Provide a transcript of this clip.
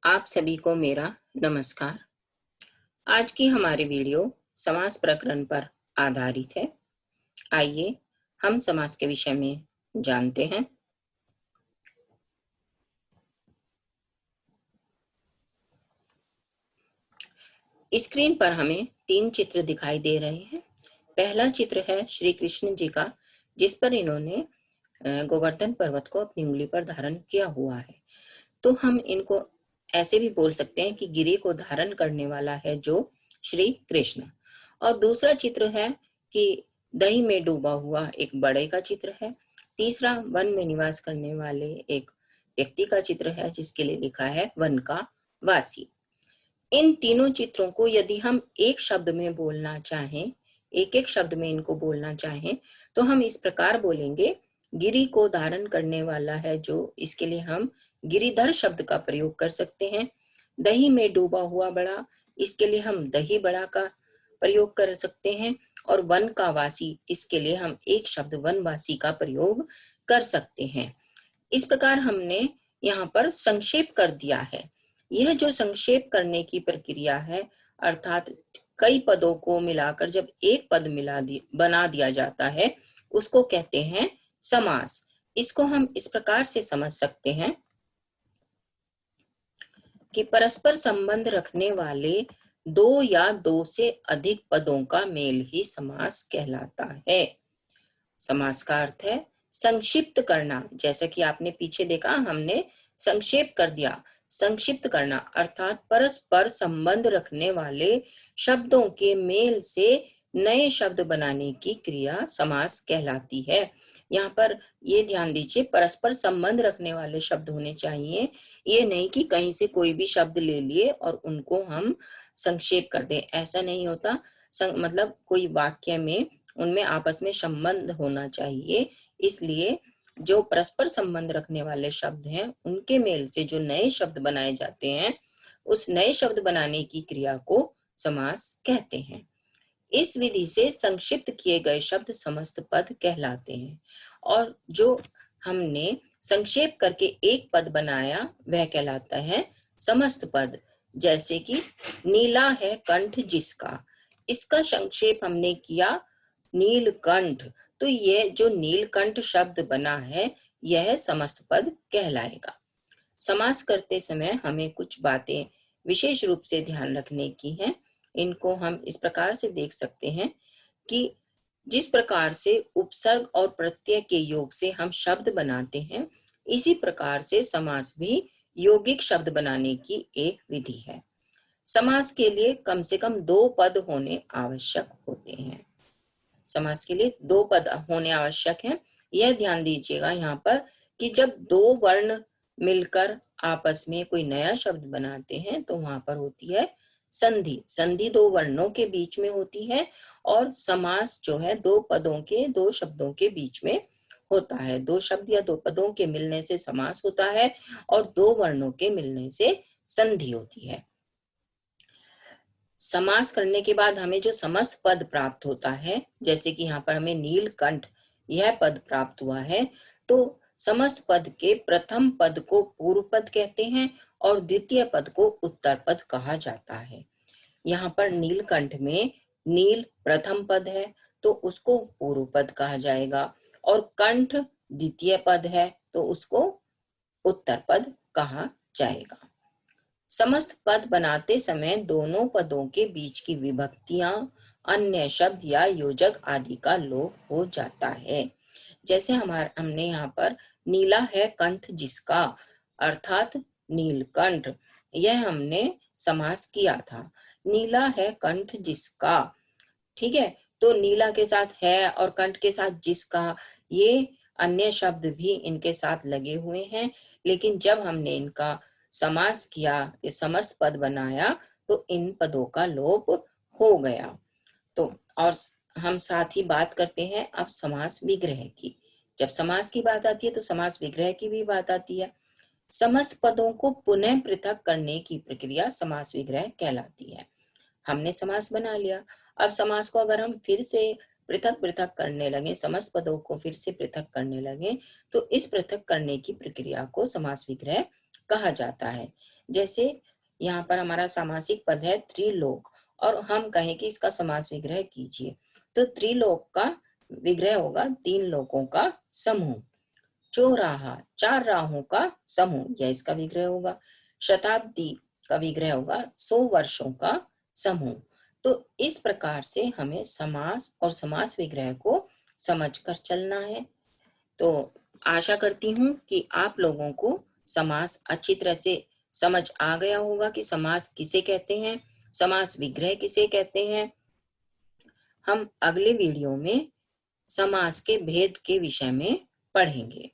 आप सभी को मेरा नमस्कार। आज की हमारी वीडियो समास प्रकरण पर आधारित है। आइए हम समास के विषय में जानते हैं। स्क्रीन पर हमें 3 चित्र दिखाई दे रहे हैं। पहला चित्र है श्री कृष्ण जी का, जिस पर इन्होंने गोवर्धन पर्वत को अपनी उंगली पर धारण किया हुआ है। तो हम इनको ऐसे भी बोल सकते हैं कि गिरि को धारण करने वाला है जो श्री कृष्ण। और दूसरा चित्र है कि दही में डूबा हुआ एक बड़े का चित्र है। तीसरा वन में निवास करने वाले एक व्यक्ति का चित्र है, जिसके लिए लिखा है वन का वासी। इन तीनों चित्रों को यदि हम एक शब्द में बोलना चाहें, एक एक शब्द में इनको बोलना चाहें, तो हम इस प्रकार बोलेंगे। गिरि को धारण करने वाला है जो, इसके लिए हम गिरिधर शब्द का प्रयोग कर सकते हैं। दही में डूबा हुआ बड़ा, इसके लिए हम दही बड़ा का प्रयोग कर सकते हैं। और वन का वासी, इसके लिए हम एक शब्द वनवासी का प्रयोग कर सकते हैं। इस प्रकार हमने यहाँ पर संक्षेप कर दिया है। यह जो संक्षेप करने की प्रक्रिया है, अर्थात कई पदों को मिलाकर जब एक पद बना दिया जाता है, उसको कहते हैं समास। इसको हम इस प्रकार से समझ सकते हैं कि परस्पर संबंध रखने वाले दो या दो से अधिक पदों का मेल ही समास कहलाता है। समास का अर्थ है संक्षिप्त करना। जैसा कि आपने पीछे देखा, हमने संक्षेप कर दिया। संक्षिप्त करना अर्थात परस्पर संबंध रखने वाले शब्दों के मेल से नए शब्द बनाने की क्रिया समास कहलाती है। यहाँ पर ये ध्यान दीजिए, परस्पर संबंध रखने वाले शब्द होने चाहिए। ये नहीं कि कहीं से कोई भी शब्द ले लिए और उनको हम संक्षेप कर दें, ऐसा नहीं होता। मतलब कोई वाक्य में उनमें आपस में संबंध होना चाहिए। इसलिए जो परस्पर संबंध रखने वाले शब्द हैं, उनके मेल से जो नए शब्द बनाए जाते हैं, उस नए शब्द बनाने की क्रिया को समास कहते हैं। इस विधि से संक्षिप्त किए गए शब्द समस्त पद कहलाते हैं। और जो हमने संक्षेप करके एक पद बनाया, वह कहलाता है समस्त पद। जैसे कि नीला है कंठ जिसका, इसका संक्षेप हमने किया नीलकंठ। तो यह जो नीलकंठ शब्द बना है, यह समस्त पद कहलाएगा। समास करते समय हमें कुछ बातें विशेष रूप से ध्यान रखने की हैं। इनको हम इस प्रकार से देख सकते हैं कि जिस प्रकार से उपसर्ग और प्रत्यय के योग से हम शब्द बनाते हैं, इसी प्रकार से समास भी यौगिक शब्द बनाने की एक विधि है। समास के लिए कम से कम 2 पद होने आवश्यक होते हैं। समास के लिए 2 पद होने आवश्यक हैं। यह ध्यान दीजिएगा यहाँ पर कि जब 2 वर्ण मिलकर आपस में कोई नया शब्द बनाते हैं, तो वहां पर होती है संधि। संधि 2 वर्णों के बीच में होती है। और समास जो है 2 पदों के, 2 शब्दों के बीच में होता है। 2 शब्द या 2 पदों के मिलने से समास होता है और 2 वर्णों के मिलने से संधि होती है। समास करने के बाद हमें जो समस्त पद प्राप्त होता है, जैसे कि यहाँ पर हमें नीलकंठ यह पद प्राप्त हुआ है, तो समस्त पद के प्रथम पद को पूर्व पद कहते हैं और द्वितीय पद को उत्तर पद कहा जाता है। यहाँ पर नीलकंठ में नील प्रथम पद है, तो उसको पूर्व पद कहा जाएगा, और कंठ द्वितीय पद है, तो उसको उत्तर पद कहा जाएगा। समस्त पद बनाते समय दोनों पदों के बीच की विभक्तियां, अन्य शब्द या योजक आदि का लोप हो जाता है। जैसे हमने यहाँ पर नीला है कंठ जिसका, अर्थात नीलकंठ, यह हमने समास किया था। नीला है कंठ जिसका, ठीक है। तो नीला के साथ है और कंठ के साथ जिसका, ये अन्य शब्द भी इनके साथ लगे हुए हैं। लेकिन जब हमने इनका समास किया, ये समस्त पद बनाया, तो इन पदों का लोप हो गया। तो और हम साथ ही बात करते हैं अब समास विग्रह की। जब समास की बात आती है तो समास विग्रह की भी बात आती है। समस्त पदों को पुनः पृथक करने की प्रक्रिया समास विग्रह कहलाती है। हमने समास बना लिया, अब समास को अगर हम फिर से पृथक पृथक करने लगे, समस्त पदों को फिर से पृथक करने लगे, तो इस पृथक करने की प्रक्रिया को समास विग्रह कहा जाता है। जैसे यहाँ पर हमारा सामासिक पद है त्रिलोक और हम कहें कि इसका समास विग्रह कीजिए, तो त्रिलोक का विग्रह होगा 3 लोकों का समूह। चौराहा 4 राहों का समूह, यह इसका विग्रह होगा। शताब्दी का विग्रह होगा 100 वर्षों का समूह। तो इस प्रकार से हमें समास और समास विग्रह को समझकर चलना है। तो आशा करती हूँ कि आप लोगों को समास अच्छी तरह से समझ आ गया होगा कि समास किसे कहते हैं, समास विग्रह किसे कहते हैं। हम अगले वीडियो में समास के भेद के विषय में पढ़ेंगे।